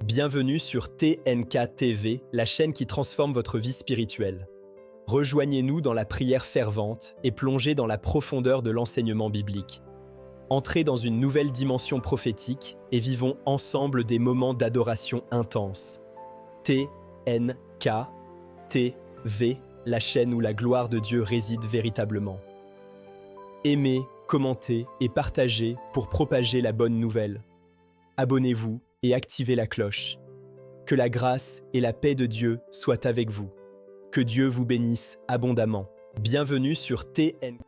Bienvenue sur TNK TV, la chaîne qui transforme votre vie spirituelle. Rejoignez-nous dans la prière fervente et plongez dans la profondeur de l'enseignement biblique. Entrez dans une nouvelle dimension prophétique et vivons ensemble des moments d'adoration intense. TNK TV, la chaîne où la gloire de Dieu réside véritablement. Aimez, commentez et partagez pour propager la bonne nouvelle. Abonnez-vous et activez la cloche. Que la grâce et la paix de Dieu soient avec vous. Que Dieu vous bénisse abondamment. Bienvenue sur TNK.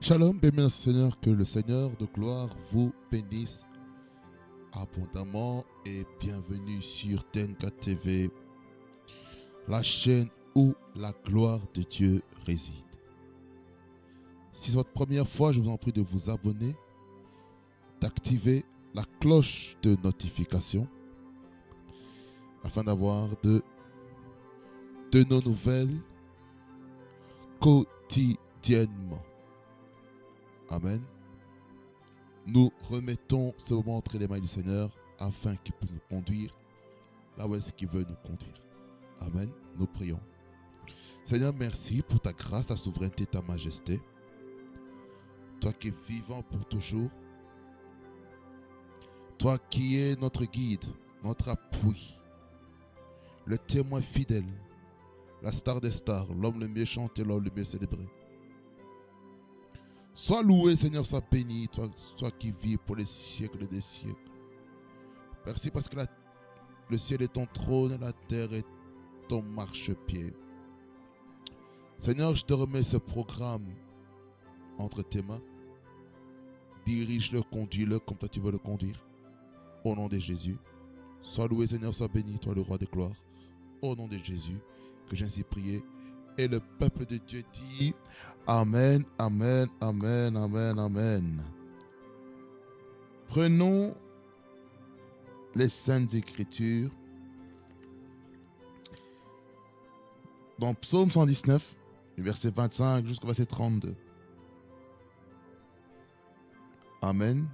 Shalom, bien Seigneur, que le Seigneur de gloire vous bénisse abondamment et bienvenue sur TNK TV, la chaîne où la gloire de Dieu réside. Si c'est votre première fois, je vous en prie de vous abonner, d'activer la cloche de notification afin d'avoir de nos nouvelles quotidiennement. Amen. Nous remettons ce moment entre les mains du Seigneur afin qu'il puisse nous conduire là où est-ce qu'il veut nous conduire. Amen. Nous prions. Seigneur, merci pour ta grâce, ta souveraineté, ta majesté. Toi qui es vivant pour toujours. Toi qui es notre guide, notre appui, le témoin fidèle, la star des stars, l'homme le mieux chanté, l'homme le mieux célébré. Sois loué, Seigneur, sois béni, toi qui vis pour les siècles des siècles. Merci parce que le ciel est ton trône et la terre est ton marchepied. Seigneur, je te remets ce programme entre tes mains. Dirige-le, conduis-le comme toi tu veux le conduire. Au nom de Jésus. Sois loué, Seigneur, sois béni, toi le roi de gloire. Au nom de Jésus, que j'ai ainsi prié. Et le peuple de Dieu dit Amen, Amen, Amen, Amen, Amen. Prenons les Saintes Écritures dans Psaume 119, verset 25 jusqu'au verset 32. Amen.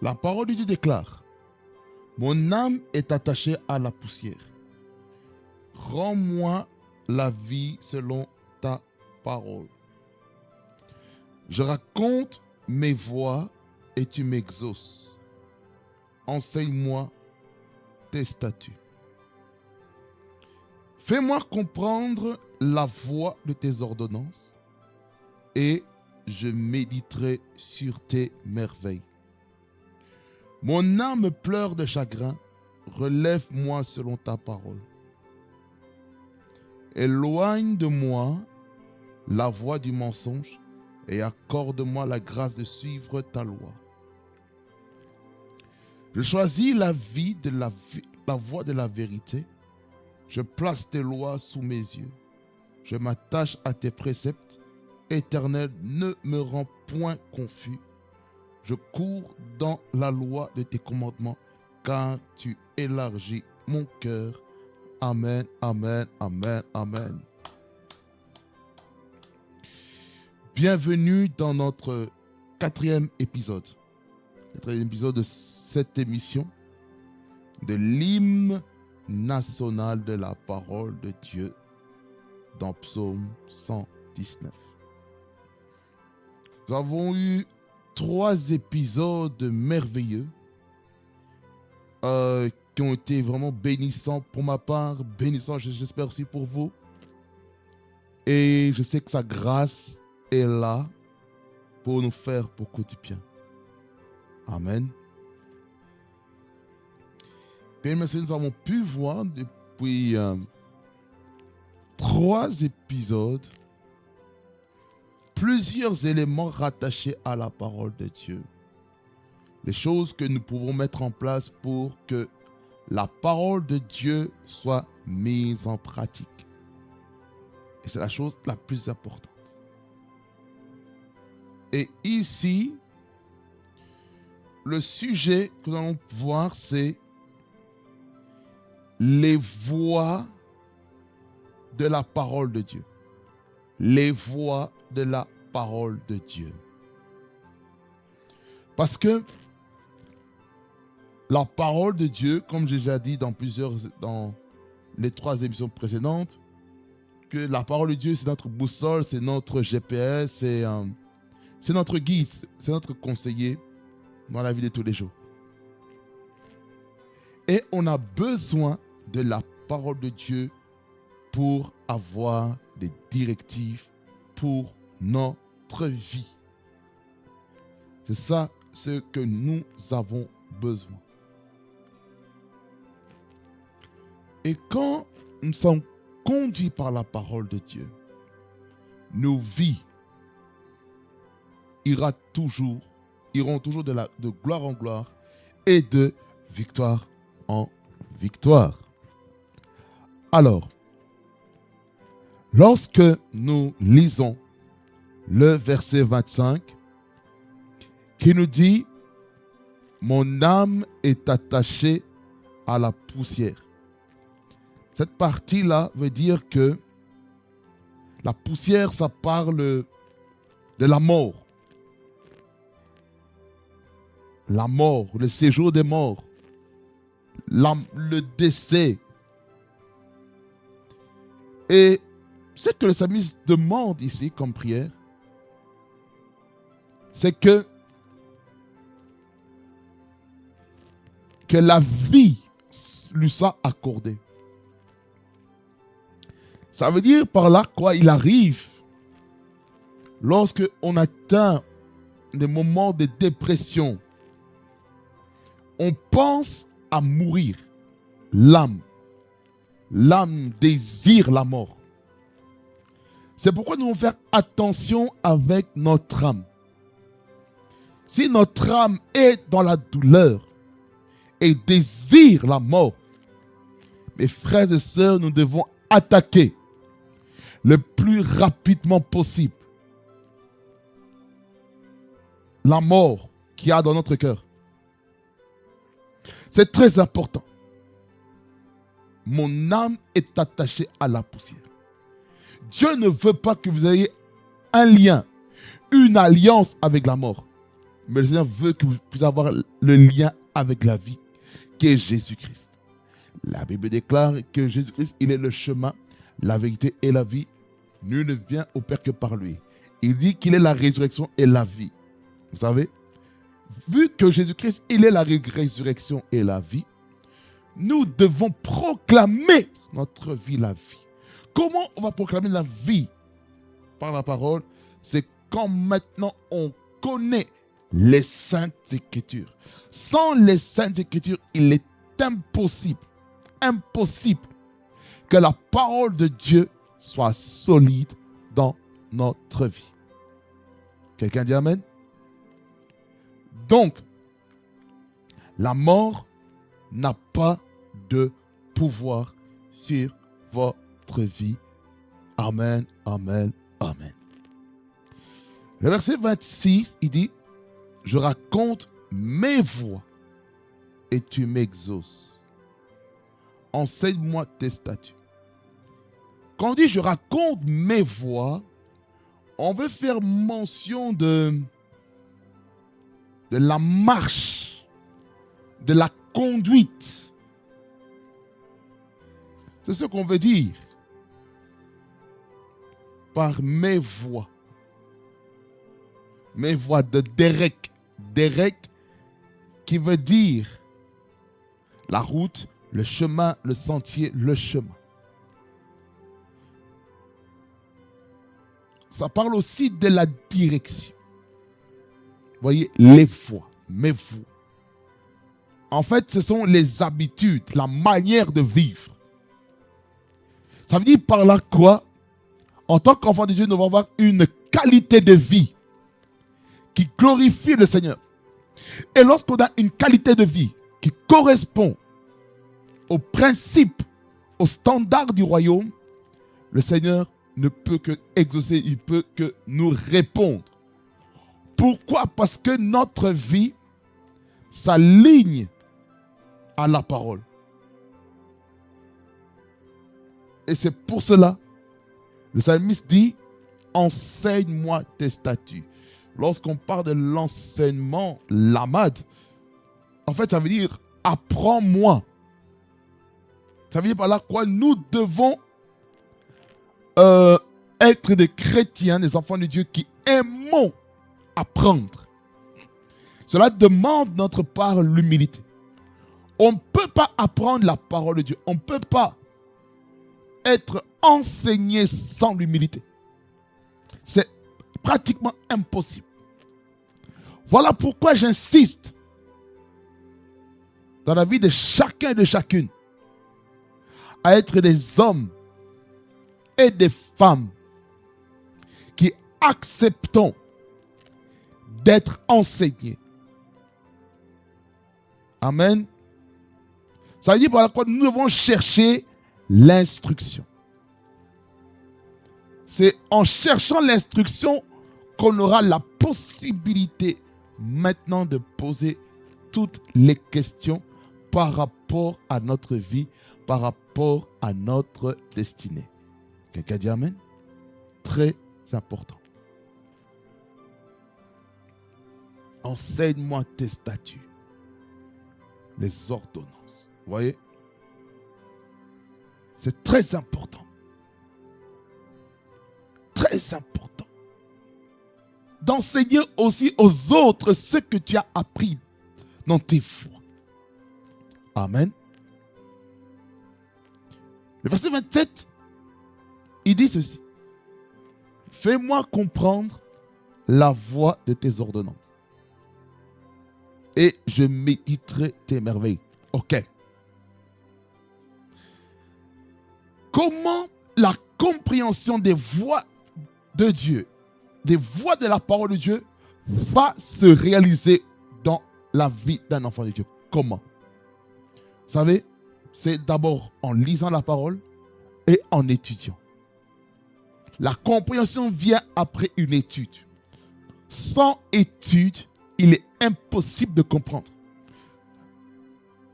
La parole de Dieu déclare: mon âme est attachée à la poussière. Rends-moi la vie selon ta parole. Je raconte mes voies et tu m'exauces. Enseigne-moi tes statuts. Fais-moi comprendre la voie de tes ordonnances et je méditerai sur tes merveilles. Mon âme pleure de chagrin, relève-moi selon ta parole. Éloigne de moi la voie du mensonge et accorde-moi la grâce de suivre ta loi. Je choisis la voie de la vérité. Je place tes lois sous mes yeux. Je m'attache à tes préceptes. Éternel, ne me rends point confus. Je cours dans la loi de tes commandements, car tu élargis mon cœur. Amen, amen, amen, amen. Bienvenue dans notre quatrième épisode de cette émission de l'hymne national de la parole de Dieu dans Psaume 119. Nous avons eu 3 épisodes merveilleux qui ont été vraiment bénissants pour ma part, bénissants j'espère aussi pour vous. Et je sais que sa grâce est là pour nous faire beaucoup de bien. Amen. Bien, mais nous avons pu voir depuis 3 épisodes plusieurs éléments rattachés à la parole de Dieu. Les choses que nous pouvons mettre en place pour que la parole de Dieu soit mise en pratique. Et c'est la chose la plus importante. Et ici, le sujet que nous allons voir, c'est les voies de la parole de Dieu. Les voies de la parole de Dieu. Parce que la parole de Dieu, comme j'ai déjà dit dans les 3 émissions précédentes, que la parole de Dieu, c'est notre boussole, c'est notre GPS, c'est notre guide, c'est notre conseiller dans la vie de tous les jours. Et on a besoin de la parole de Dieu pour avoir des directives pour notre vie. C'est ça ce que nous avons besoin. Et quand nous sommes conduits par la parole de Dieu, nos vies iront toujours de gloire en gloire et de victoire en victoire. Alors, lorsque nous lisons le verset 25 qui nous dit « Mon âme est attachée à la poussière ». Cette partie-là veut dire que la poussière, ça parle de la mort. La mort, le séjour des morts, le décès. Et ce que le psalmiste demande ici comme prière, c'est que la vie lui soit accordée. Ça veut dire par là quoi il arrive lorsque on atteint des moments de dépression. On pense à mourir. L'âme désire la mort. C'est pourquoi nous devons faire attention avec notre âme. Si notre âme est dans la douleur et désire la mort, mes frères et sœurs, nous devons attaquer le plus rapidement possible la mort qu'il y a dans notre cœur. C'est très important. Mon âme est attachée à la poussière. Dieu ne veut pas que vous ayez un lien, une alliance avec la mort. Mais le Seigneur veut que vous puissiez avoir le lien avec la vie, qui est Jésus-Christ. La Bible déclare que Jésus-Christ, il est le chemin, la vérité et la vie. Nul ne vient au Père que par lui. Il dit qu'il est la résurrection et la vie. Vous savez, vu que Jésus-Christ, il est la résurrection et la vie, nous devons proclamer notre vie, la vie. Comment on va proclamer la vie par la parole? C'est quand maintenant on connaît les Saintes Écritures. Sans les Saintes Écritures, il est impossible que la parole de Dieu soit solide dans notre vie. Quelqu'un dit Amen? Donc, la mort n'a pas de pouvoir sur votre vie. Amen, amen, amen. Le verset 26, il dit, « Je raconte mes voies et tu m'exauces. Enseigne-moi tes statuts. » Quand on dit « je raconte mes voies », on veut faire mention de la marche, de la conduite. C'est ce qu'on veut dire par mes voies. Mes voies de Derek. Derek qui veut dire la route, le chemin, le sentier, le chemin. Ça parle aussi de la direction. Vous voyez, les voies, mes voies. En fait, ce sont les habitudes, la manière de vivre. Ça veut dire par là quoi? En tant qu'enfant de Dieu, nous devons avoir une qualité de vie qui glorifie le Seigneur. Et lorsqu'on a une qualité de vie qui correspond aux principes, aux standards du royaume, le Seigneur ne peut que exaucer, il peut que nous répondre. Pourquoi? Parce que notre vie s'aligne à la parole. Et c'est pour cela, le psalmiste dit, enseigne-moi tes statuts. Lorsqu'on parle de l'enseignement, l'amad, en fait, ça veut dire apprends-moi. Ça veut dire par là quoi nous devons être des chrétiens, des enfants de Dieu qui aimons apprendre. Cela demande notre part l'humilité. On ne peut pas apprendre la parole de Dieu. On ne peut pas être enseigné sans l'humilité. C'est pratiquement impossible. Voilà pourquoi j'insiste dans la vie de chacun et de chacune à être des hommes et des femmes qui acceptons d'être enseignés. Amen. Ça veut dire par quoi nous devons chercher l'instruction. C'est en cherchant l'instruction qu'on aura la possibilité maintenant de poser toutes les questions par rapport à notre vie, par rapport à notre destinée. Quelqu'un dit Amen? Très important. Enseigne-moi tes statuts, les ordonnances. Vous voyez? C'est très important. Très important. D'enseigner aussi aux autres ce que tu as appris dans tes foi. Amen. Le verset 27, il dit ceci. Fais-moi comprendre la voie de tes ordonnances. Et je méditerai tes merveilles. Ok. Comment la compréhension des voies de Dieu, des voies de la parole de Dieu, va se réaliser dans la vie d'un enfant de Dieu? Comment? Vous savez, c'est d'abord en lisant la parole et en étudiant. La compréhension vient après une étude. Sans étude, il est impossible de comprendre.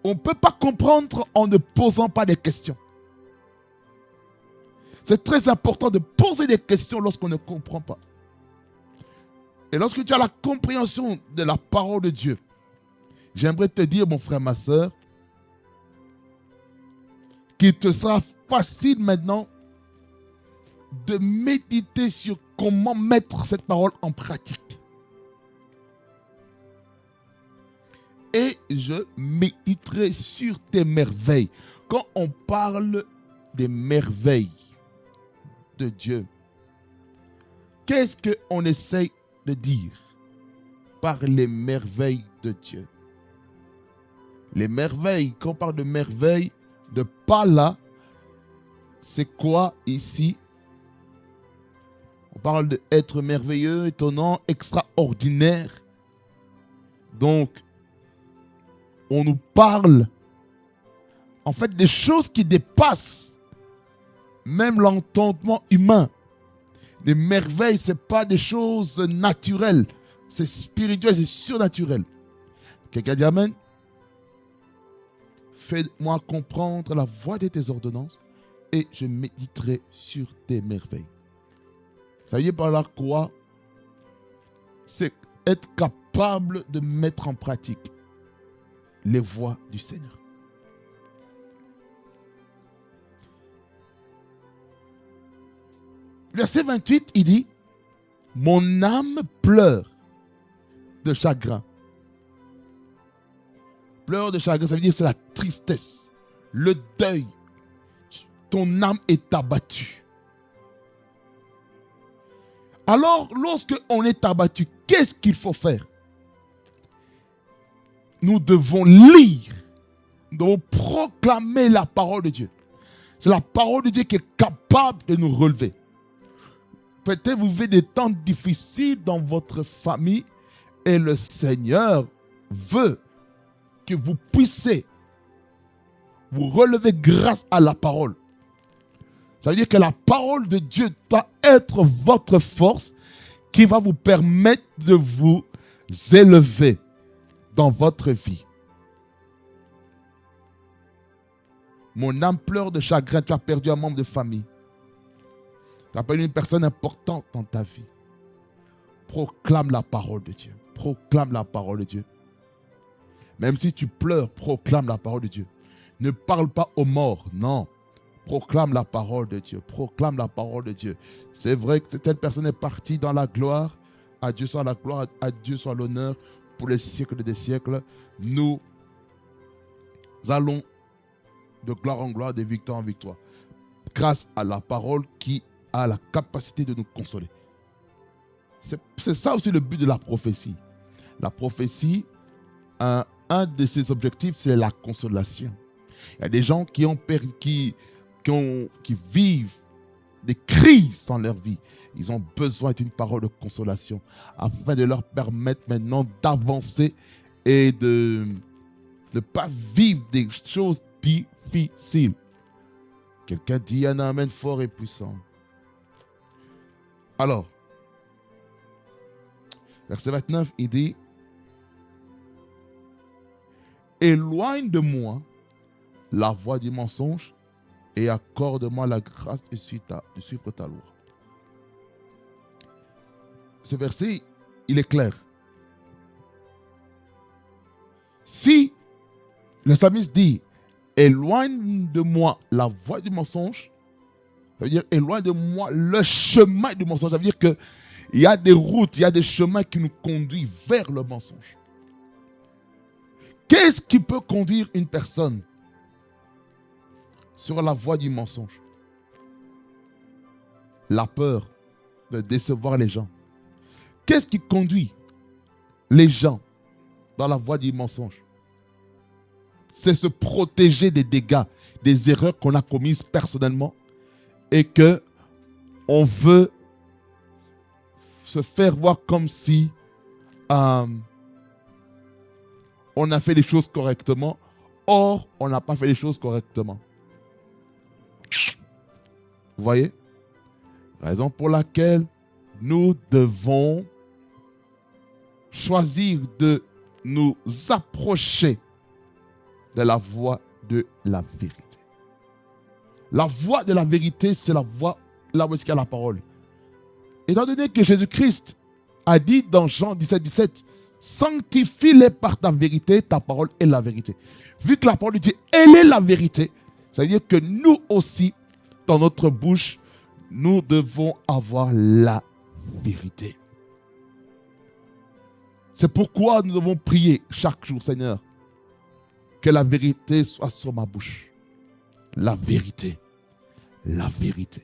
On ne peut pas comprendre en ne posant pas des questions. C'est très important de poser des questions lorsqu'on ne comprend pas. Et lorsque tu as la compréhension de la parole de Dieu, j'aimerais te dire, mon frère, ma soeur, qu'il te sera facile maintenant de méditer sur comment mettre cette parole en pratique. Et je méditerai sur tes merveilles. Quand on parle des merveilles de Dieu, qu'est-ce qu'on essaye de dire par les merveilles de Dieu? Les merveilles, quand on parle de merveilles, de pas là, c'est quoi ici? On parle d'être merveilleux, étonnant, extraordinaire. Donc, on nous parle en fait des choses qui dépassent même l'entendement humain. Les merveilles, ce n'est pas des choses naturelles. C'est spirituel, c'est surnaturel. Quelqu'un dit Amen? Fais-moi comprendre la voie de tes ordonnances et je méditerai sur tes merveilles. Ça veut dire par là quoi? C'est être capable de mettre en pratique les voies du Seigneur. Verset 28, il dit, mon âme pleure de chagrin. Pleure de chagrin, ça veut dire c'est la tristesse, le deuil. Ton âme est abattue. Alors, lorsque on est abattu, qu'est-ce qu'il faut faire? nous devons lire, nous devons proclamer la parole de Dieu. C'est la parole de Dieu qui est capable de nous relever. Peut-être vous vivez des temps difficiles dans votre famille et le Seigneur veut que vous puissiez vous relever grâce à la parole. Ça veut dire que la parole de Dieu doit être votre force qui va vous permettre de vous élever dans votre vie. Mon âme pleure de chagrin, tu as perdu un membre de famille. Tu as perdu une personne importante dans ta vie. Proclame la parole de Dieu. Proclame la parole de Dieu. Même si tu pleures, proclame la parole de Dieu. Ne parle pas aux morts, non. Proclame la parole de Dieu. Proclame la parole de Dieu. C'est vrai que telle personne est partie dans la gloire. À Dieu soit la gloire, à Dieu soit l'honneur pour les siècles des siècles. Nous allons de gloire en gloire, de victoire en victoire. Grâce à la parole qui a la capacité de nous consoler. C'est ça aussi le but de la prophétie. La prophétie, un de ses objectifs, c'est la consolation. Il y a des gens qui vivent des crises dans leur vie. Ils ont besoin d'une parole de consolation afin de leur permettre maintenant d'avancer et de ne pas vivre des choses difficiles. Quelqu'un dit un amen fort et puissant. Alors, verset 29, il dit: éloigne de moi la voie du mensonge et accorde-moi la grâce de suivre ta loi. Ce verset, il est clair. Si le psalmiste dit éloigne de moi la voie du mensonge, ça veut dire éloigne de moi le chemin du mensonge. Ça veut dire qu'il y a des routes, il y a des chemins qui nous conduisent vers le mensonge. Qu'est-ce qui peut conduire une personne sur la voie du mensonge? La peur de décevoir les gens. Qu'est-ce qui conduit les gens dans la voie du mensonge? C'est se protéger des dégâts, des erreurs qu'on a commises personnellement et que on veut se faire voir comme si on a fait les choses correctement. Or, on n'a pas fait les choses correctement. Vous voyez? Raison pour laquelle nous devons choisir de nous approcher de la voie de la vérité. La voie de la vérité, c'est la voie là où il y a la parole. Étant donné que Jésus-Christ a dit dans Jean 17, sanctifie-les par ta vérité, ta parole est la vérité. Vu que la parole de Dieu, elle est la vérité, ça veut dire que nous aussi, dans notre bouche, nous devons avoir la vérité. C'est pourquoi nous devons prier chaque jour, Seigneur, que la vérité soit sur ma bouche. La vérité, la vérité,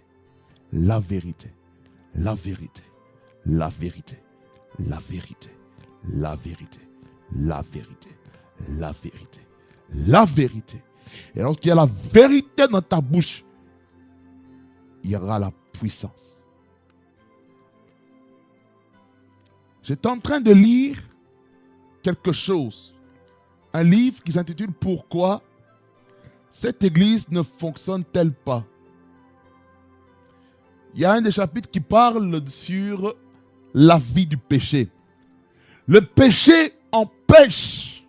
la vérité, la vérité, la vérité, la vérité, la vérité, la vérité, la vérité, la vérité. Et lorsqu'il y a la vérité dans ta bouche, il y aura la puissance. J'étais en train de lire quelque chose, un livre qui s'intitule « Pourquoi cette église ne fonctionne-t-elle pas ?» Il y a un des chapitres qui parle sur la vie du péché. Le péché empêche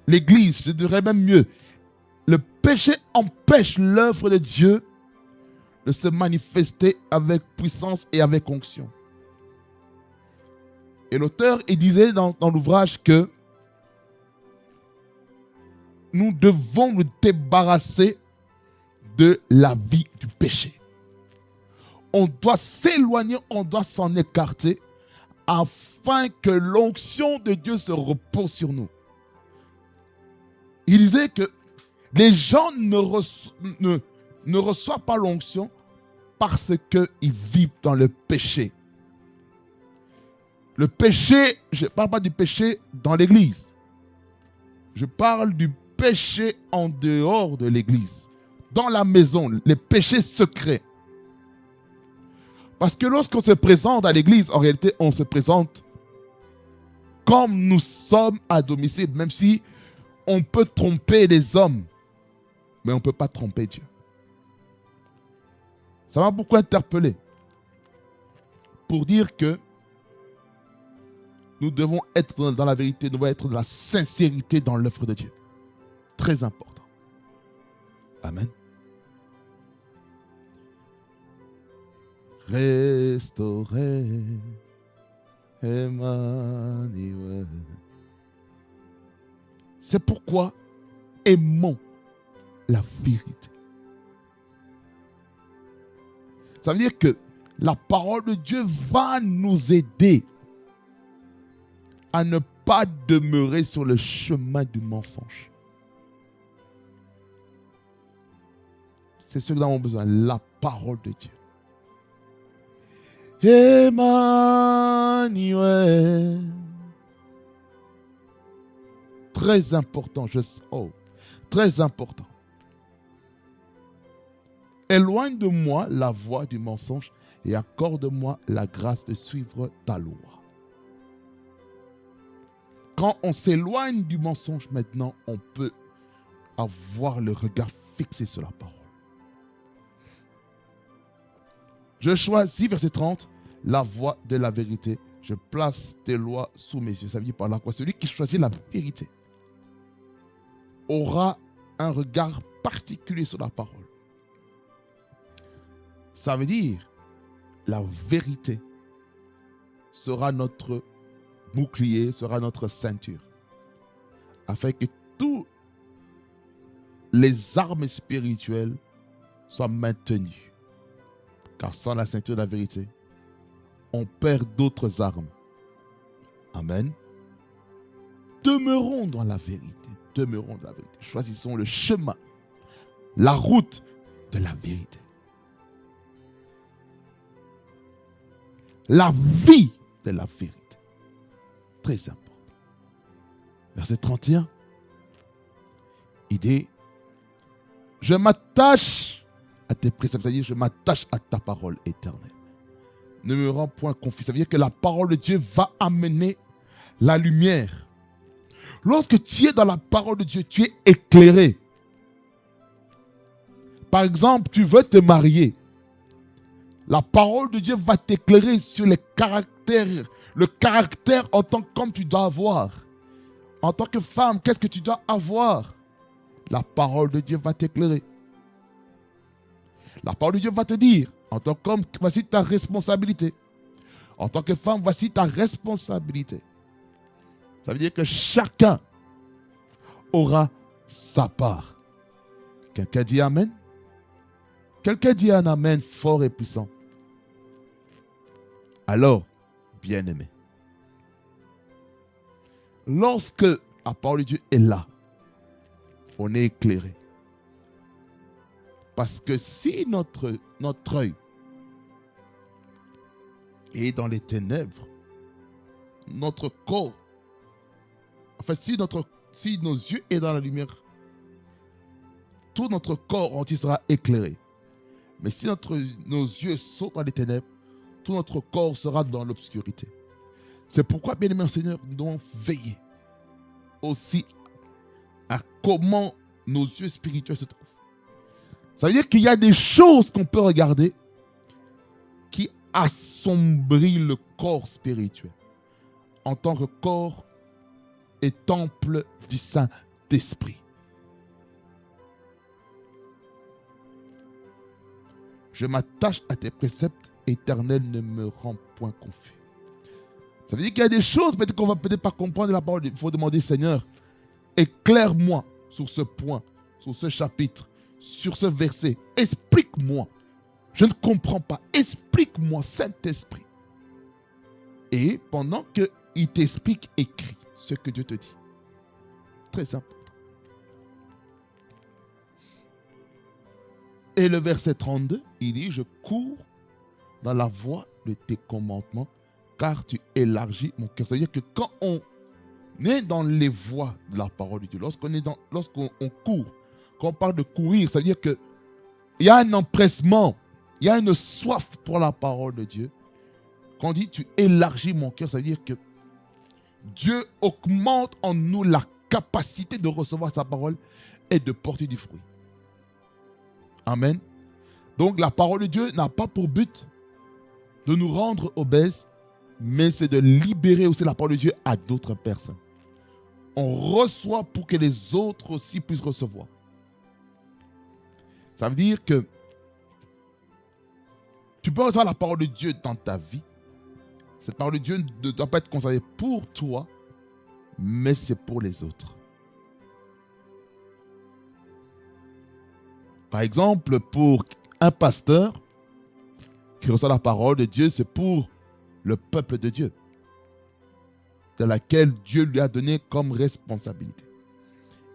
l'église, je dirais même mieux, le péché empêche l'œuvre de Dieu de se manifester avec puissance et avec onction. Et l'auteur, il disait dans l'ouvrage que nous devons nous débarrasser de la vie du péché. On doit s'éloigner, on doit s'en écarter afin que l'onction de Dieu se repose sur nous. Il disait que les gens ne reçoivent pas l'onction parce qu'ils vivent dans le péché. Le péché, je ne parle pas du péché dans l'église. Je parle du péché en dehors de l'église. Dans la maison, les péchés secrets. Parce que lorsqu'on se présente à l'église, en réalité, on se présente comme nous sommes à domicile, même si on peut tromper les hommes, mais on ne peut pas tromper Dieu. Ça m'a beaucoup interpellé pour dire que nous devons être dans la vérité, nous devons être dans la sincérité dans l'œuvre de Dieu. Très important. Amen. Restaurer Emmanuel. C'est pourquoi aimons la vérité. Ça veut dire que la parole de Dieu va nous aider à ne pas demeurer sur le chemin du mensonge. C'est ce que nous avons besoin, la parole de Dieu. Emmanuel. Très important, très important. Éloigne de moi la voie du mensonge et accorde-moi la grâce de suivre ta loi. Quand on s'éloigne du mensonge maintenant, on peut avoir le regard fixé sur la parole. Je choisis, verset 30, la voie de la vérité. Je place tes lois sous mes yeux. Ça veut dire par là quoi? Celui qui choisit la vérité aura un regard particulier sur la parole. Ça veut dire la vérité sera notre bouclier, sera notre ceinture, afin que tous les armes spirituelles soient maintenues. Car sans la ceinture de la vérité, on perd d'autres armes. Amen. Demeurons dans la vérité. Demeurons dans la vérité. Choisissons le chemin, la route de la vérité. La vie de la vérité. Très important. Verset 31. Il dit, je m'attache à tes préceptes, c'est-à-dire je m'attache à ta parole éternelle. Ne me rends point confus. Ça veut dire que la parole de Dieu va amener la lumière. Lorsque tu es dans la parole de Dieu, tu es éclairé. Par exemple, tu veux te marier. La parole de Dieu va t'éclairer sur le caractère en tant qu'homme tu dois avoir. En tant que femme, qu'est-ce que tu dois avoir? La parole de Dieu va t'éclairer. La parole de Dieu va te dire, en tant qu'homme, voici ta responsabilité. En tant que femme, voici ta responsabilité. Ça veut dire que chacun aura sa part. Quelqu'un dit Amen? Quelqu'un dit un Amen fort et puissant. Alors, bien-aimé, lorsque la parole de Dieu est là, on est éclairé. Parce que si notre œil est dans les ténèbres, notre corps, en fait, si nos yeux sont dans la lumière, tout notre corps entier sera éclairé. Mais si nos yeux sont dans les ténèbres, tout notre corps sera dans l'obscurité. C'est pourquoi, bien-aimé Seigneur, nous devons veiller aussi à comment nos yeux spirituels se trouvent. Ça veut dire qu'il y a des choses qu'on peut regarder qui assombrissent le corps spirituel en tant que corps et temple du Saint-Esprit. Je m'attache à tes préceptes éternels, ne me rends point confus. Ça veut dire qu'il y a des choses peut-être qu'on ne va peut-être pas comprendre de la parole. Il faut demander, Seigneur, éclaire-moi sur ce point, sur ce chapitre, sur ce verset. Explique-moi. Je ne comprends pas. Explique-moi, Saint-Esprit. Et pendant qu'il t'explique, écris ce que Dieu te dit. Très important. Et le verset 32, il dit, je cours dans la voie de tes commandements car tu élargis mon cœur. C'est-à-dire que quand on est dans les voies de la parole de Dieu, lorsqu'on court, quand on parle de courir, c'est-à-dire qu'il y a un empressement, il y a une soif pour la parole de Dieu. Quand on dit tu élargis mon cœur, ça veut dire que Dieu augmente en nous la capacité de recevoir sa parole et de porter du fruit. Amen. Donc la parole de Dieu n'a pas pour but de nous rendre obèses, mais c'est de libérer aussi la parole de Dieu à d'autres personnes. On reçoit pour que les autres aussi puissent recevoir. Ça veut dire que tu peux recevoir la parole de Dieu dans ta vie. Cette parole de Dieu ne doit pas être conservée pour toi, mais c'est pour les autres. Par exemple, pour un pasteur qui reçoit la parole de Dieu, c'est pour le peuple de Dieu, de laquelle Dieu lui a donné comme responsabilité.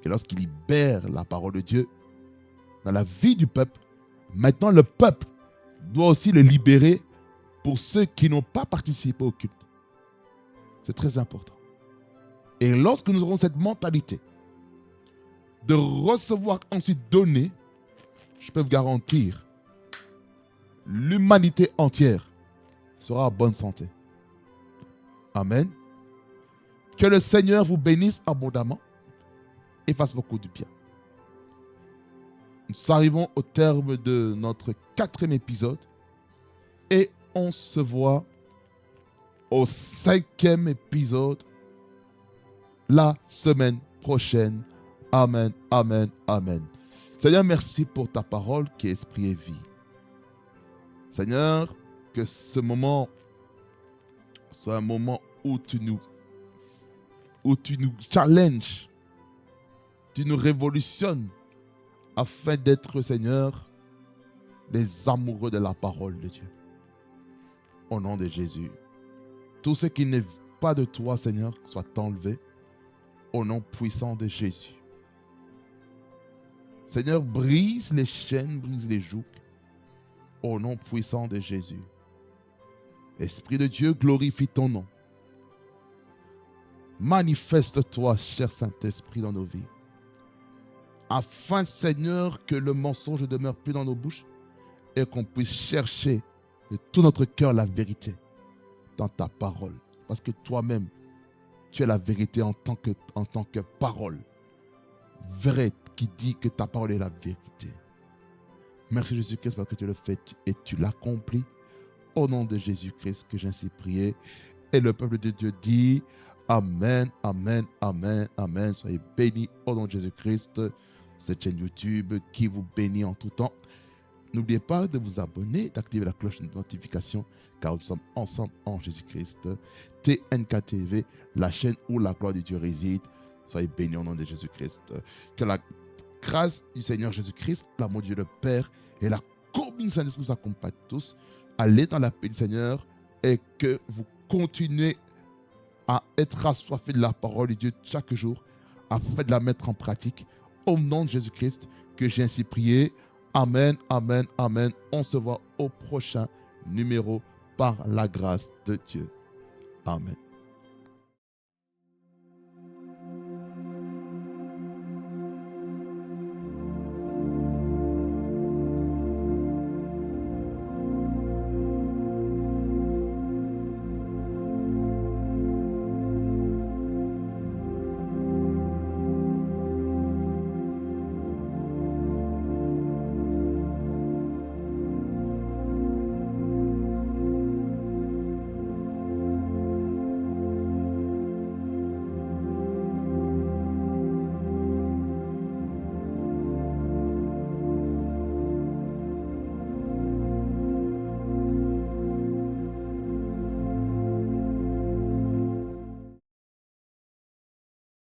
Et lorsqu'il libère la parole de Dieu dans la vie du peuple, maintenant le peuple doit aussi le libérer pour ceux qui n'ont pas participé au culte. C'est très important. Et lorsque nous aurons cette mentalité de recevoir ensuite donner, je peux vous garantir, l'humanité entière sera en bonne santé. Amen. Que le Seigneur vous bénisse abondamment et fasse beaucoup de bien. Nous arrivons au terme de notre 4e épisode et on se voit au 5e épisode la semaine prochaine. Amen, amen, amen. Seigneur, merci pour ta parole qui est esprit et vie. Seigneur, que ce moment soit un moment où tu nous challenges, tu nous révolutionnes afin d'être, Seigneur, des amoureux de la parole de Dieu. Au nom de Jésus, tout ce qui n'est pas de toi, Seigneur, soit enlevé au nom puissant de Jésus. Seigneur, brise les chaînes, brise les jougs au nom puissant de Jésus. Esprit de Dieu, glorifie ton nom. Manifeste-toi, cher Saint-Esprit, dans nos vies. Afin, Seigneur, que le mensonge ne demeure plus dans nos bouches et qu'on puisse chercher de tout notre cœur la vérité dans ta parole. Parce que toi-même, tu es la vérité en tant que parole. Vraie, qui dit que ta parole est la vérité. Merci Jésus-Christ parce que tu le fais et tu l'accomplis. Au nom de Jésus-Christ que j'ai ainsi prié. Et le peuple de Dieu dit Amen, Amen, Amen, Amen. Soyez bénis au nom de Jésus-Christ. Cette chaîne YouTube qui vous bénit en tout temps. N'oubliez pas de vous abonner, d'activer la cloche de notification car nous sommes ensemble en Jésus-Christ. TNK TV, la chaîne où la gloire de Dieu réside. Soyez bénis au nom de Jésus-Christ. Que la grâce du Seigneur Jésus-Christ, l'amour de Dieu le Père et la communion du Saint-Esprit vous accompagnent tous. Allez dans la paix du Seigneur et que vous continuez à être assoiffés de la parole de Dieu chaque jour afin de la mettre en pratique. Au nom de Jésus-Christ que j'ai ainsi prié. Amen, amen, amen. On se voit au prochain numéro par la grâce de Dieu. Amen.